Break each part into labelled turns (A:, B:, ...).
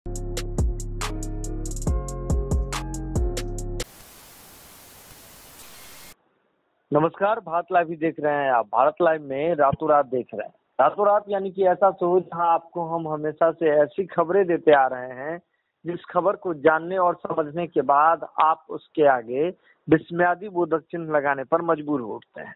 A: नमस्कार, भारत लाइव ही देख रहे हैं आप। भारत लाइव में रातों रात देख रहे हैं। रातों रात यानी कि ऐसा शो जहां आपको हम हमेशा से ऐसी खबरें देते आ रहे हैं जिस खबर को जानने और समझने के बाद आप उसके आगे विस्मयादी बोधक चिन्ह लगाने पर मजबूर हो उठते हैं।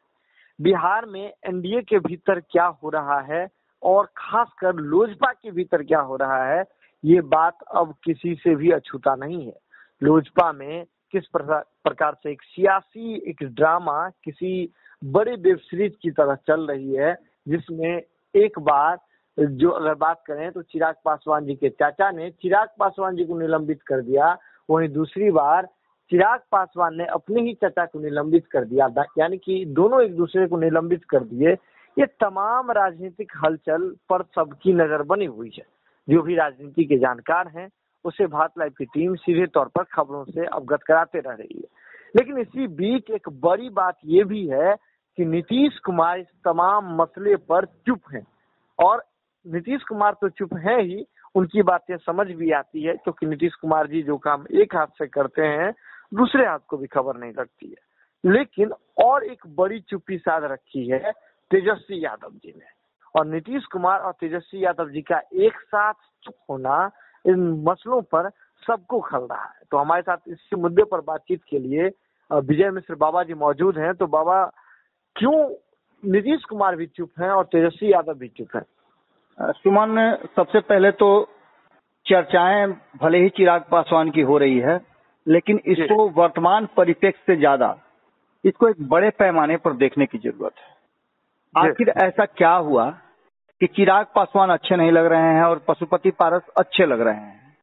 A: बिहार में एनडीए के भीतर क्या हो रहा है और खासकर लोजपा के भीतर क्या हो रहा है, ये बात अब किसी से भी अछूता नहीं है। लोजपा में किस प्रकार से एक सियासी एक ड्रामा किसी बड़े वेब सीरीज की तरह चल रही है, जिसमें एक बार जो अगर बात करें तो चिराग पासवान जी के चाचा ने चिराग पासवान जी को निलंबित कर दिया, वहीं दूसरी बार चिराग पासवान ने अपने ही चाचा को निलंबित कर दिया, यानी कि दोनों एक दूसरे को निलंबित कर दिए। ये तमाम राजनीतिक हलचल पर सबकी नजर बनी हुई है। जो भी राजनीति के जानकार हैं उसे भारत लाइव की टीम सीधे तौर पर खबरों से अवगत कराते रह रही है। लेकिन इसी बीच एक बड़ी बात ये भी है कि नीतीश कुमार इस तमाम मसले पर चुप हैं, और नीतीश कुमार तो चुप हैं ही, उनकी बातें समझ भी आती है, क्योंकि नीतीश कुमार जी जो काम एक हाथ से करते हैं दूसरे हाथ को भी खबर नहीं लगती है। लेकिन और एक बड़ी चुप्पी साध रखी है तेजस्वी यादव जी ने, और नीतीश कुमार और तेजस्वी यादव जी का एक साथ चुप होना इन मसलों पर सबको खल रहा है। तो हमारे साथ इस मुद्दे पर बातचीत के लिए विजय मिश्र बाबा जी मौजूद हैं। तो बाबा, क्यों नीतीश कुमार भी चुप हैं और तेजस्वी यादव भी चुप हैं?
B: सुमन, सबसे पहले तो चर्चाएं भले ही चिराग पासवान की हो रही है, लेकिन इसको वर्तमान परिप्रेक्ष्य से ज्यादा इसको एक बड़े पैमाने पर देखने की जरूरत है। आखिर ऐसा क्या हुआ कि चिराग पासवान अच्छे नहीं लग रहे हैं और पशुपति पारस अच्छे लग रहे हैं?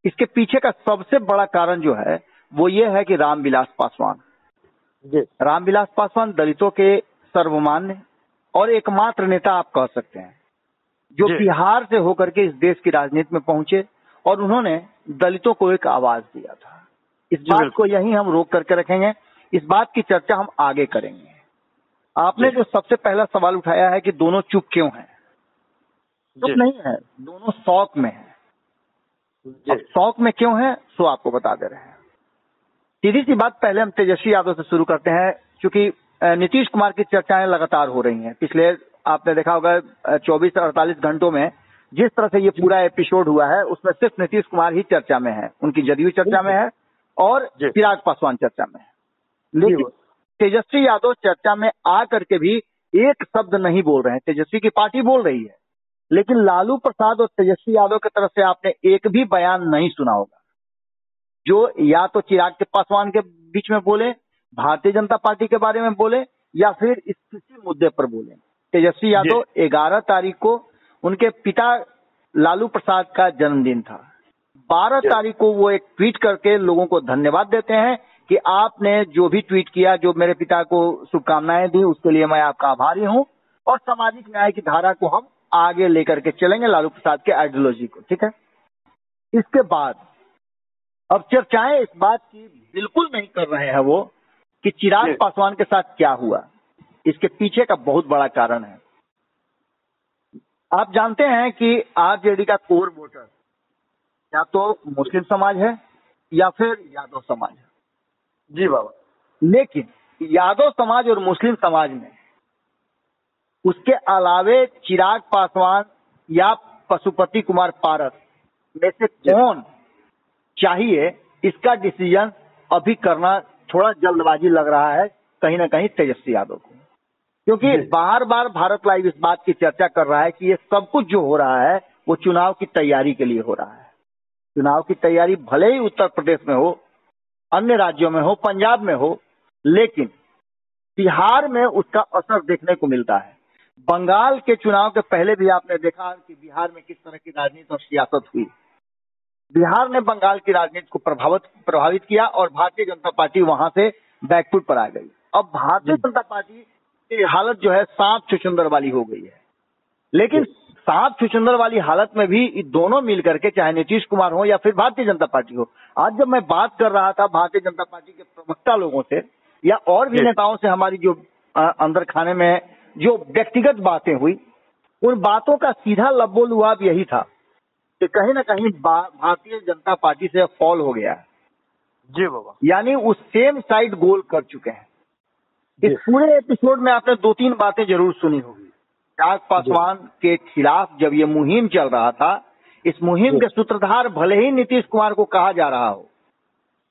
B: इसके पीछे का सबसे बड़ा कारण जो है वो ये है कि रामविलास पासवान दलितों के सर्वमान्य और एकमात्र नेता आप कह सकते हैं, जो बिहार से होकर के इस देश की राजनीति में पहुंचे और उन्होंने दलितों को एक आवाज दिया था। इस बात को यहीं हम रोक करके रखेंगे, इस बात की चर्चा हम आगे करेंगे। आपने जो सबसे पहला सवाल उठाया है कि दोनों चुप क्यों हैं, चुप नहीं है, दोनों शौक में है। शौक में क्यों है सो आपको बता दे रहे हैं। सीधी सी बात, पहले हम तेजस्वी यादव से शुरू करते हैं, क्योंकि नीतीश कुमार की चर्चाएं लगातार हो रही हैं। पिछले आपने देखा होगा 24-48 घंटों में जिस तरह से ये पूरा एपिसोड हुआ है उसमें सिर्फ नीतीश कुमार ही चर्चा में है, उनकी जदयू चर्चा में है और चिराग पासवान चर्चा में है। लेकिन तेजस्वी यादव चर्चा में आ करके भी एक शब्द नहीं बोल रहे हैं। तेजस्वी की पार्टी बोल रही है, लेकिन लालू प्रसाद और तेजस्वी यादव की तरफ से आपने एक भी बयान नहीं सुना होगा जो या तो चिराग के पासवान के बीच में बोले, भारतीय जनता पार्टी के बारे में बोले, या फिर इस किसी मुद्दे पर बोले। तेजस्वी यादव 11 तारीख को उनके पिता लालू प्रसाद का जन्मदिन था। 12 तारीख को वो एक ट्वीट करके लोगों को धन्यवाद देते हैं कि आपने जो भी ट्वीट किया, जो मेरे पिता को शुभकामनाएं दी, उसके लिए मैं आपका आभारी हूं, और सामाजिक न्याय की धारा को हम आगे लेकर के चलेंगे, लालू प्रसाद के आइडियोलॉजी को। ठीक है। इसके बाद अब चर्चाएं इस बात की बिल्कुल नहीं कर रहे हैं वो कि चिराग पासवान के साथ क्या हुआ। इसके पीछे का बहुत बड़ा कारण है। आप जानते हैं कि आरजेडी का कोर वोटर या तो मुस्लिम समाज है या फिर यादव समाज है।
A: जी बाबा।
B: लेकिन यादव समाज और मुस्लिम समाज में उसके अलावे चिराग पासवान या पशुपति कुमार पारस में से कौन चाहिए, इसका डिसीजन अभी करना थोड़ा जल्दबाजी लग रहा है कहीं ना कहीं तेजस्वी यादव को, क्योंकि बार बार भारत लाइव इस बात की चर्चा कर रहा है कि ये सब कुछ जो हो रहा है वो चुनाव की तैयारी के लिए हो रहा है। चुनाव की तैयारी भले ही उत्तर प्रदेश में हो, अन्य राज्यों में हो, पंजाब में हो, लेकिन बिहार में उसका असर देखने को मिलता है। बंगाल के चुनाव के पहले भी आपने देखा कि बिहार में किस तरह की राजनीति और सियासत हुई। बिहार ने बंगाल की राजनीति को प्रभावित किया और भारतीय जनता पार्टी वहां से बैकफुट पर आ गई। अब भारतीय जनता पार्टी की हालत जो है सांप छुछुंदर वाली हो गई है। लेकिन सांप छुछुंदर वाली हालत में भी दोनों मिल करके, चाहे नीतीश कुमार हो या फिर भारतीय जनता पार्टी हो, आज जब मैं बात कर रहा था भारतीय जनता पार्टी के प्रवक्ता लोगों से या और भी नेताओं से, हमारी जो अंदर खाने में जो व्यक्तिगत बातें हुई, उन बातों का सीधा लबोलुआब यही था कि कहीं ना कहीं भारतीय जनता पार्टी से फॉल हो गया है।
A: जी बाबा।
B: यानी उस सेम साइड गोल कर चुके हैं। इस पूरे एपिसोड में आपने 2-3 बातें जरूर सुनी होगी। चिराग पासवान के खिलाफ जब ये मुहिम चल रहा था, इस मुहिम के सूत्रधार भले ही नीतीश कुमार को कहा जा रहा हो,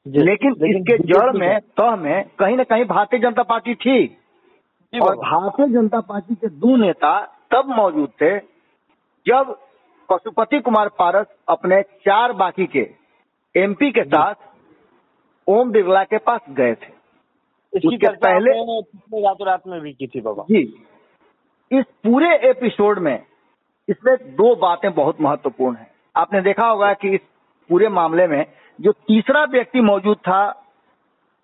B: लेकिन इसके जड़ में तह में कहीं ना कहीं भारतीय जनता पार्टी थी। और भारतीय जनता पार्टी के 2 नेता तब मौजूद थे जब पशुपति कुमार पारस अपने 4 बाकी के एमपी के साथ ओम बिरला के पास गए थे।
A: इसके पहले रातों रात में भी की थी बाबा
B: जी। इस पूरे एपिसोड में इसमें 2 बातें बहुत महत्वपूर्ण हैं। आपने देखा होगा कि इस पूरे मामले में जो तीसरा व्यक्ति मौजूद था,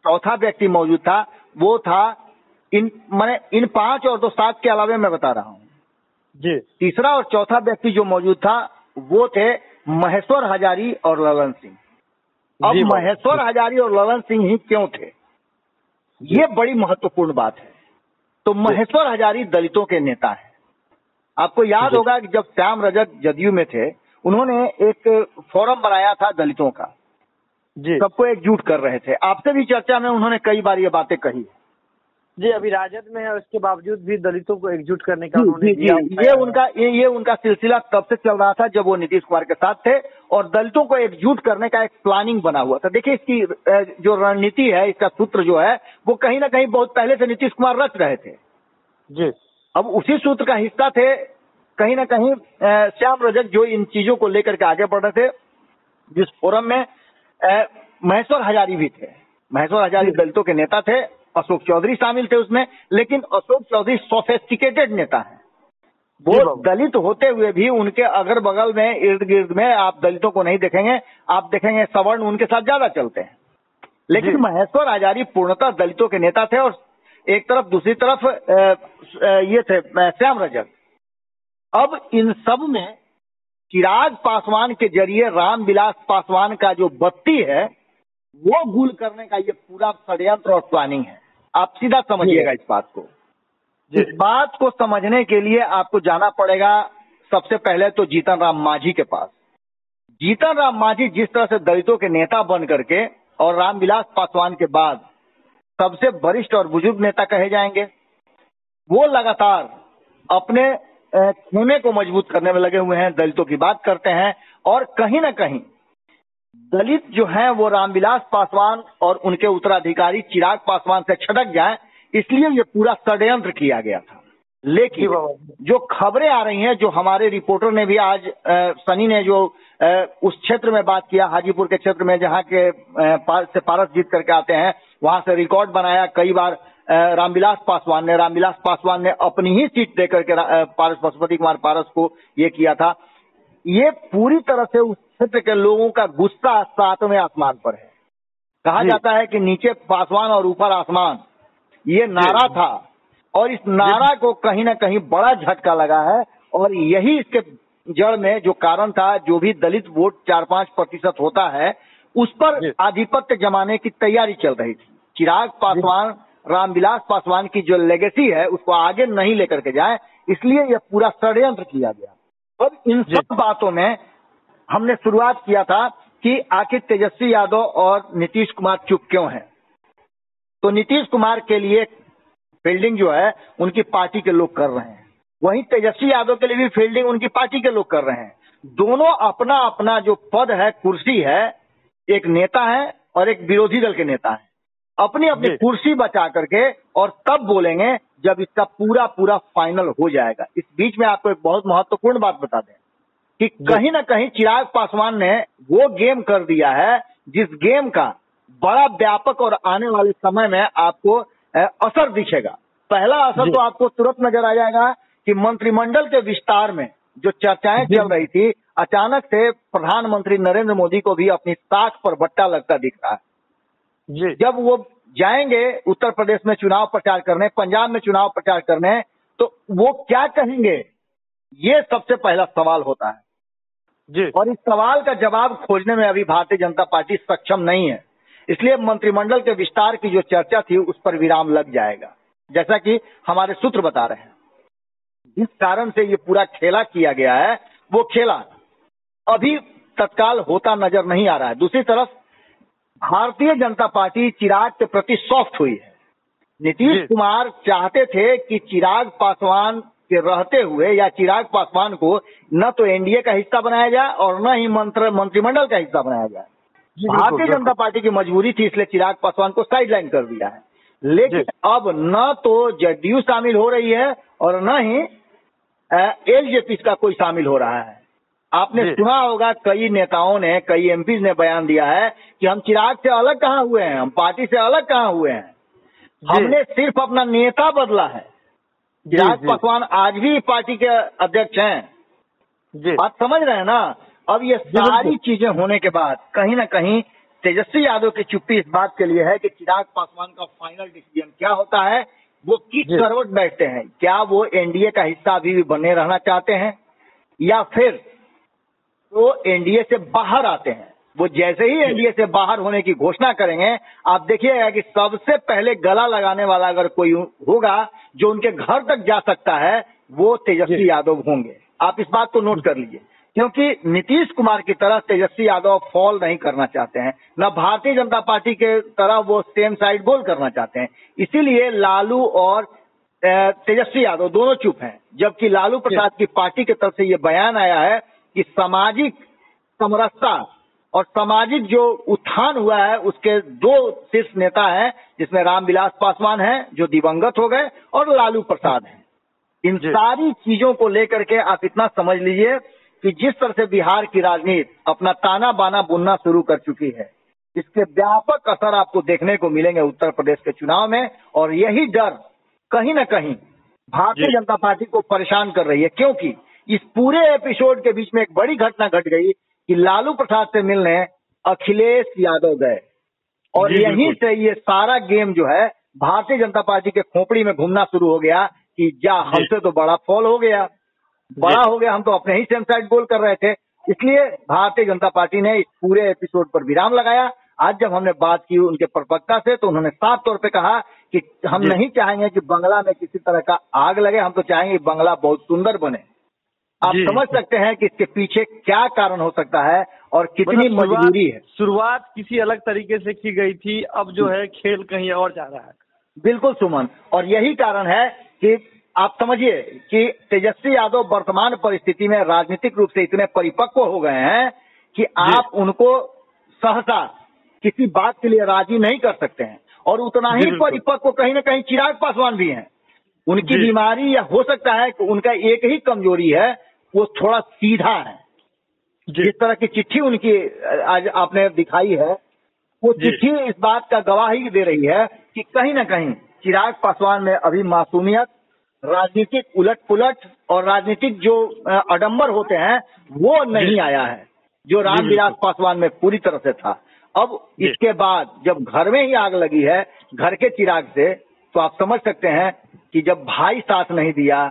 B: चौथा व्यक्ति मौजूद था, वो था इन 5 और 2 7 के अलावे मैं बता रहा हूँ
A: जी। तीसरा
B: और चौथा व्यक्ति जो मौजूद था वो थे महेश्वर हजारी और ललन सिंह। अब महेश्वर हजारी और ललन सिंह ही क्यों थे, ये बड़ी महत्वपूर्ण बात है। तो महेश्वर हजारी दलितों के नेता है। आपको याद होगा कि जब श्याम रजक जदयू में थे, उन्होंने एक फोरम बनाया था दलितों का, सबको एकजुट कर रहे थे। आपसे भी चर्चा में उन्होंने कई बार ये बातें कही
A: जी। अभी राजद में है, उसके बावजूद भी दलितों को एकजुट करने का उन्होंने
B: ये उनका सिलसिला तब से चल रहा था जब वो नीतीश कुमार के साथ थे, और दलितों को एकजुट करने का एक प्लानिंग बना हुआ था। देखिए, इसकी जो रणनीति है, इसका सूत्र जो है, वो कहीं ना कहीं बहुत पहले से नीतीश कुमार रच रहे थे
A: जी।
B: अब उसी सूत्र का हिस्सा थे कहीं ना कहीं श्याम रजक, जो इन चीजों को लेकर के आगे बढ़ रहे थे। जिस फोरम में महेश्वर हजारी भी थे। महेश्वर हजारी दलितों के नेता थे, अशोक चौधरी शामिल थे उसमें, लेकिन अशोक चौधरी सोफिस्टिकेटेड नेता है। वो दलित होते हुए भी उनके अगल बगल में, इर्द गिर्द में आप दलितों को नहीं देखेंगे, आप देखेंगे सवर्ण उनके साथ ज्यादा चलते हैं। लेकिन महेश्वर हजारी पूर्णतः दलितों के नेता थे, और एक तरफ, दूसरी तरफ ये थे श्याम रजक। अब इन सब में चिराग पासवान के जरिए रामविलास पासवान का जो बत्ती है, वो गुल करने का ये पूरा षड्यंत्र और प्लानिंग है। आप सीधा समझिएगा इस बात को। इस बात को समझने के लिए आपको जाना पड़ेगा सबसे पहले तो जीतन राम मांझी के पास। जीतन राम मांझी जिस तरह से दलितों के नेता बन करके और रामविलास पासवान के बाद सबसे वरिष्ठ और बुजुर्ग नेता कहे जाएंगे, वो लगातार अपने खेमे को मजबूत करने में लगे हुए हैं, दलितों की बात करते हैं, और कहीं ना कहीं दलित जो हैं वो रामविलास पासवान और उनके उत्तराधिकारी चिराग पासवान से छटक जाएं, इसलिए ये पूरा षड्यंत्र किया गया था। लेकिन जो खबरें आ रही हैं, जो हमारे रिपोर्टर ने भी आज सनी ने जो उस क्षेत्र में बात किया, हाजीपुर के क्षेत्र में जहां के पारस जीत करके आते हैं, वहां से रिकॉर्ड बनाया कई बार रामविलास पासवान ने अपनी ही सीट देकर के पशुपति कुमार पारस को ये किया था। ये पूरी तरह से उस क्षेत्र के लोगों का गुस्सा 7वें आसमान पर है। कहा जाता है कि नीचे पासवान और ऊपर आसमान, ये नारा था, और इस नारा को कहीं ना कहीं बड़ा झटका लगा है। और यही इसके जड़ में जो कारण था, जो भी दलित वोट 4-5% होता है, उस पर आधिपत्य जमाने की तैयारी चल रही थी। चिराग पासवान, रामविलास पासवान की जो लेगेसी है, उसको आगे नहीं लेकर के जाए, इसलिए यह पूरा षड्यंत्र किया गया। अब इन सब बातों में हमने शुरुआत किया था कि आखिर तेजस्वी यादव और नीतीश कुमार चुप क्यों हैं। तो नीतीश कुमार के लिए फील्डिंग जो है उनकी पार्टी के लोग कर रहे हैं, वहीं तेजस्वी यादव के लिए भी फील्डिंग उनकी पार्टी के लोग कर रहे हैं। दोनों अपना अपना जो पद है, कुर्सी है, एक नेता है और एक विरोधी दल के नेता है, अपनी अपनी कुर्सी बचा करके और तब बोलेंगे जब इसका पूरा पूरा फाइनल हो जाएगा। इस बीच में आपको एक बहुत महत्वपूर्ण बात बता दें कि कहीं ना कहीं चिराग पासवान ने वो गेम कर दिया है जिस गेम का बड़ा व्यापक और आने वाले समय में आपको असर दिखेगा। पहला असर तो आपको तुरंत नजर आ जाएगा कि मंत्रिमंडल के विस्तार में जो चर्चाएं चल रही थी, अचानक से प्रधानमंत्री नरेंद्र मोदी को भी अपनी साख पर बट्टा लगता दिख रहा है। जब वो जाएंगे उत्तर प्रदेश में चुनाव प्रचार करने, पंजाब में चुनाव प्रचार करने, तो वो क्या कहेंगे, ये सबसे पहला सवाल होता है। और इस सवाल का जवाब खोजने में अभी भारतीय जनता पार्टी सक्षम नहीं है, इसलिए मंत्रिमंडल के विस्तार की जो चर्चा थी उस पर विराम लग जाएगा, जैसा कि हमारे सूत्र बता रहे हैं। जिस कारण से ये पूरा खेला किया गया है, वो खेला अभी तत्काल होता नजर नहीं आ रहा है। दूसरी तरफ भारतीय जनता पार्टी चिराग के प्रति सॉफ्ट हुई है। नीतीश कुमार चाहते थे कि चिराग पासवान के रहते हुए या चिराग पासवान को न तो एनडीए का हिस्सा बनाया जाए और न ही मंत्रिमंडल का हिस्सा बनाया जाए। भारतीय जनता पार्टी की मजबूरी थी, इसलिए चिराग पासवान को साइडलाइन कर दिया है। लेकिन अब न तो जदयू शामिल हो रही है और न ही एलजेपी का कोई शामिल हो रहा है। आपने सुना होगा कई नेताओं ने, कई एमपी ने बयान दिया है कि हम चिराग से अलग कहाँ हुए हैं, हम पार्टी से अलग कहाँ हुए हैं, हमने सिर्फ अपना नेता बदला है। चिराग पासवान आज भी पार्टी के अध्यक्ष हैं। बात समझ रहे हैं ना। अब ये सारी चीजें होने के बाद कहीं ना कहीं तेजस्वी यादव की चुप्पी इस बात के लिए है कि चिराग पासवान का फाइनल डिसीजन क्या होता है, वो किस करवट बैठते हैं। क्या वो एनडीए का हिस्सा अभी भी बने रहना चाहते हैं या फिर वो एनडीए से बाहर आते हैं। वो जैसे ही एनडीए से बाहर होने की घोषणा करेंगे, आप देखिएगा कि सबसे पहले गला लगाने वाला अगर कोई होगा जो उनके घर तक जा सकता है, वो तेजस्वी यादव होंगे। आप इस बात को नोट कर लीजिए, क्योंकि नीतीश कुमार की तरह तेजस्वी यादव फॉल नहीं करना चाहते हैं, न भारतीय जनता पार्टी के तरह वो सेम साइड गोल करना चाहते हैं। इसीलिए लालू और तेजस्वी यादव दोनों चुप हैं। जबकि लालू प्रसाद की पार्टी की तरफ से ये बयान आया है कि सामाजिक समरसता और सामाजिक जो उत्थान हुआ है उसके दो शीर्ष नेता हैं, जिसमें रामविलास पासवान हैं जो दिवंगत हो गए और लालू प्रसाद हैं। इन सारी चीजों को लेकर के आप इतना समझ लीजिए कि जिस तरह से बिहार की राजनीति अपना ताना बाना बुनना शुरू कर चुकी है, इसके व्यापक असर आपको देखने को मिलेंगे उत्तर प्रदेश के चुनाव में। और यही डर कहीं न कहीं भारतीय जनता पार्टी को परेशान कर रही है, क्योंकि इस पूरे एपिसोड के बीच में एक बड़ी घटना घट गई कि लालू प्रसाद से मिलने अखिलेश यादव गए और यहीं से ये सारा गेम जो है भारतीय जनता पार्टी के खोपड़ी में घूमना शुरू हो गया कि जा हमसे तो बड़ा फॉल हो गया, बड़ा हो गया, हम तो अपने ही सेम साइड गोल कर रहे थे। इसलिए भारतीय जनता पार्टी ने इस पूरे एपिसोड पर विराम लगाया। आज जब हमने बात की उनके प्रवक्ता से, तो उन्होंने साफ तौर पे कहा कि हम नहीं चाहेंगे कि बंगला में किसी तरह का आग लगे, हम तो चाहेंगे बंगला बहुत सुंदर बने। आप समझ सकते हैं कि इसके पीछे क्या कारण हो सकता है और कितनी मजबूरी है।
A: शुरुआत किसी अलग तरीके से की गई थी, अब जो है खेल कहीं और जा रहा है।
B: बिल्कुल सुमन, और यही कारण है कि आप समझिए कि तेजस्वी यादव वर्तमान परिस्थिति में राजनीतिक रूप से इतने परिपक्व हो गए हैं कि आप उनको सहसा किसी बात के लिए राजी नहीं कर सकते हैं। और उतना ही परिपक्व कहीं ना कहीं चिराग पासवान भी हैं। उनकी बीमारी या हो सकता है कि उनका एक ही कमजोरी है, वो थोड़ा सीधा है। जिस तरह की चिट्ठी उनकी आज आपने दिखाई है, वो चिट्ठी इस बात का गवाही दे रही है कि कहीं ना कहीं चिराग पासवान में अभी मासूमियत, राजनीतिक उलट पुलट और राजनीतिक जो आडंबर होते हैं वो नहीं आया है, जो रामविलास पासवान में पूरी तरह से था। अब इसके बाद जब घर में ही आग लगी है, घर के चिराग से, तो आप समझ सकते हैं कि जब भाई साथ नहीं दिया,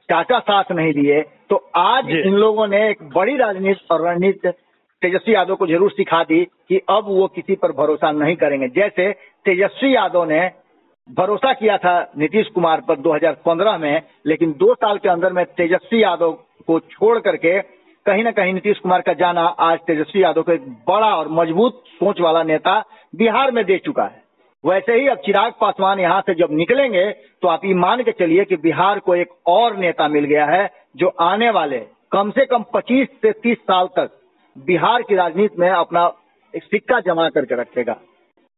B: चाचा साथ नहीं दिए, तो आज इन लोगों ने एक बड़ी राजनीति और रणनीति तेजस्वी यादव को जरूर सिखा दी कि अब वो किसी पर भरोसा नहीं करेंगे। जैसे तेजस्वी यादव ने भरोसा किया था नीतीश कुमार पर 2015 में, लेकिन 2 साल के अंदर में तेजस्वी यादव को छोड़ करके कहीं ना कहीं नीतीश कुमार का जाना आज तेजस्वी यादव को एक बड़ा और मजबूत सोच वाला नेता बिहार में दे चुका है। वैसे ही अब चिराग पासवान यहाँ से जब निकलेंगे तो आप ये मान के चलिए कि बिहार को एक और नेता मिल गया है जो आने वाले कम से कम 25 से 30 साल तक बिहार की राजनीति में अपना एक सिक्का जमा करके रखेगा।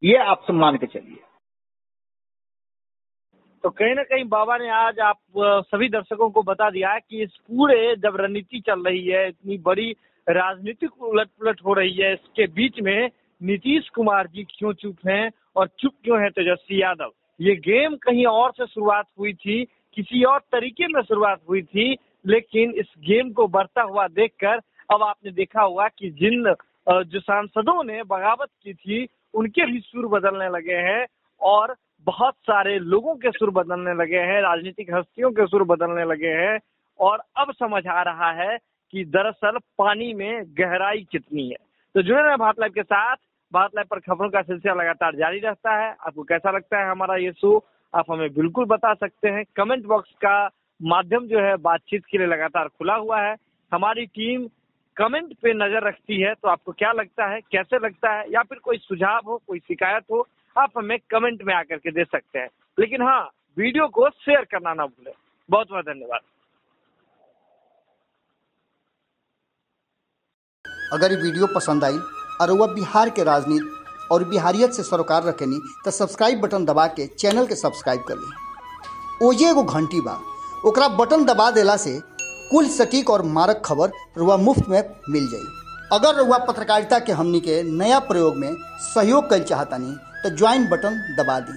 B: ये आप सब मान के चलिए।
A: तो कहीं ना कहीं बाबा ने आज आप सभी दर्शकों को बता दिया कि इस पूरे जब रणनीति चल रही है, इतनी बड़ी राजनीतिक उलट पुलट हो रही है, इसके बीच में नीतीश कुमार जी क्यों चुप हैं और चुप क्यों है तेजस्वी यादव। ये गेम कहीं और से शुरुआत हुई थी, किसी और तरीके में शुरुआत हुई थी, लेकिन इस गेम को बढ़ता हुआ देखकर अब आपने देखा होगा कि जिन जो सांसदों ने बगावत की थी उनके भी सुर बदलने लगे हैं और बहुत सारे लोगों के सुर बदलने लगे हैं, राजनीतिक हस्तियों के सुर बदलने लगे हैं। और अब समझ आ रहा है कि दरअसल पानी में गहराई कितनी है। तो जुड़े रहे भारत लाइव के साथ। भारत लाइव पर खबरों का सिलसिला लगातार जारी रहता है। आपको कैसा लगता है हमारा ये शो, आप हमें बिल्कुल बता सकते हैं। कमेंट बॉक्स का माध्यम जो है बातचीत के लिए लगातार खुला हुआ है। हमारी टीम कमेंट पे नजर रखती है। तो आपको क्या लगता है, कैसे लगता है, या फिर कोई सुझाव हो, कोई शिकायत हो, आप हमें कमेंट में आकर के दे सकते हैं। लेकिन हाँ, वीडियो को शेयर करना ना भूलें। बहुत बहुत धन्यवाद।
C: अगर ये वीडियो पसंद आई और वह बिहार के राजनीति और बिहारियत से सरोकार रखेनी तो सब्सक्राइब बटन दबा के चैनल के सब्सक्राइब कर ली। ओजे एगो घंटी बा, ओकरा बटन दबा देला से कुल सटीक और मारक खबर रुआ मुफ्त में मिल जाई। अगर रुआ पत्रकारिता के हमनी के नया प्रयोग में सहयोग कर चाहतानी तो ज्वाइन बटन दबा दी।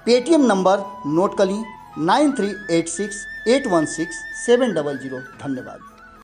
C: पेटीएम नंबर नोट कर ली 9386816700। धन्यवाद।